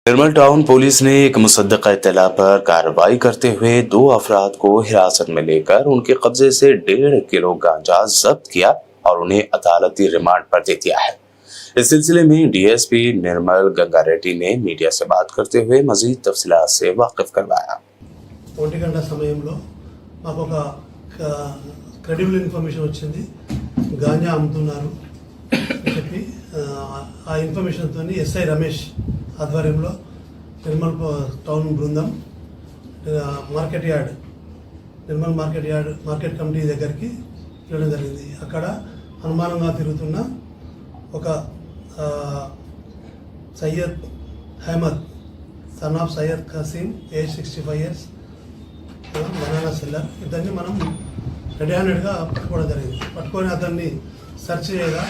निर्मल town police ने एक मुसद्दक़ा इत्तला पर कार्रवाई करते हुए 2 अफराद को हिरासत में लेकर उनके कब्जे से 1.5 किलो गांजा जब्त किया और उन्हें अदालती रिमांड पर दे दिया है। इस सिलसिले में डीएसपी निर्मल गंगारेड्डी ने मीडिया से बात करते हुए मजीद तफसीलात से वाकिफ करवाया। 1 గంట సమయంలో మాకు ఒక క్రెడిబుల్ ఇన్ఫర్మేషన్ వచ్చింది, గాంజా అమ్ముతున్నారు అని చెప్పి ఆ ఇన్ఫర్మేషన్తో ఎస్ఐ రమేష్ ఆధ్వర్యంలో నిర్మల్ టౌన్ బృందం నిర్మల్ మార్కెట్ కమిటీ దగ్గరికి వెళ్ళడం జరిగింది. అక్కడ అనుమానంగా తిరుగుతున్న ఒక Syed Ahmed son of Syed Khasim age 65 years banana seller, ఇద్దరిని మనం రెడీ హ్యాండెడ్గా పట్టుకోవడం జరిగింది. పట్టుకొని అతన్ని సెర్చ్ చేయగా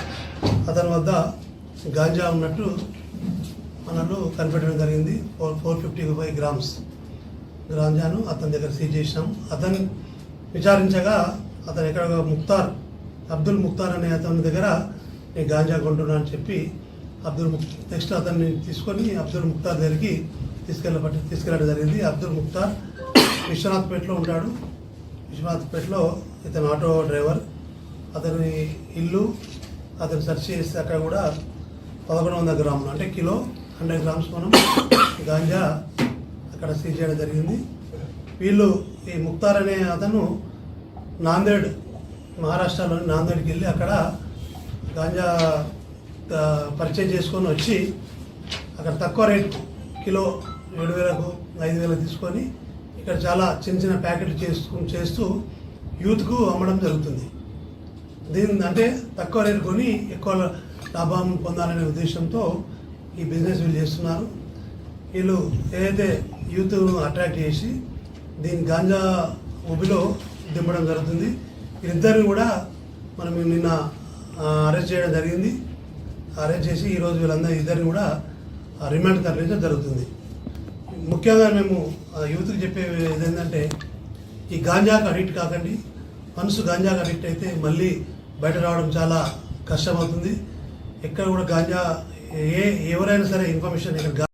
అతని వద్ద గాంజా ఉన్నట్టు మనలో కనిపెట్టడం జరిగింది. 455 grams గాంజాను అతని దగ్గర సీజ్ చేసినాం. అతన్ని విచారించగా అతను ఎక్కడ అబ్దుల్ ముక్తార్ అనే అతని దగ్గర నేను గాంజా కొంటున్నా అని చెప్పి నెక్స్ట్ అతన్ని తీసుకొని అబ్దుల్ ముక్తార్ దగ్గరికి తీసుకెళ్ళడం జరిగింది. అబ్దుల్ ముక్తార్ విశ్వనాథ్పేటలో ఉంటాడు. విశ్వనాథ్పేటలో ఇతను ఆటో డ్రైవర్. అతని ఇల్లు అతను సెర్చ్ చేస్తే అక్కడ కూడా 1100 grams అంటే కిలో 100 grams మనం గాంజా అక్కడ సీజ్ చేయడం జరిగింది. వీళ్ళు ఈ ముక్తార్ అనే అతను నాందేడ్, మహారాష్ట్రలోని నాందేడ్కి వెళ్ళి అక్కడ గాంజా పర్చేజ్ చేసుకొని వచ్చి అక్కడ తక్కువ రేటుకు కిలో 7,000కు 5,000 తీసుకొని ఇక్కడ చాలా చిన్న ప్యాకెట్లు చేస్తూ యూత్కు అమ్మడం జరుగుతుంది. దీని అంటే తక్కువ రేటు కొని ఎక్కువ లాభం పొందాలనే ఉద్దేశంతో ఈ బిజినెస్ వీళ్ళు చేస్తున్నారు. వీళ్ళు ఏదైతే యూత్ అట్రాక్ట్ చేసి దీని గాంజా ఊబిలో దింపడం జరుగుతుంది. వీళ్ళిద్దరిని కూడా మనం నిన్న అరెస్ట్ చేయడం జరిగింది. అరెస్ట్ చేసి ఈరోజు ఇద్దరిని కూడా రిమాండ్ తరలించడం జరుగుతుంది. ముఖ్యంగా మేము యూత్కి చెప్పేది ఏంటంటే ఈ గాంజాకు అడిక్ట్ కాకండి. మనసు గాంజాకు అడిక్ట్ అయితే మళ్ళీ బయట రావడం చాలా కష్టమవుతుంది. ఎక్కడ కూడా గాంజా ఎవరైనా సరే ఇన్ఫర్మేషన్ ఇక్కడ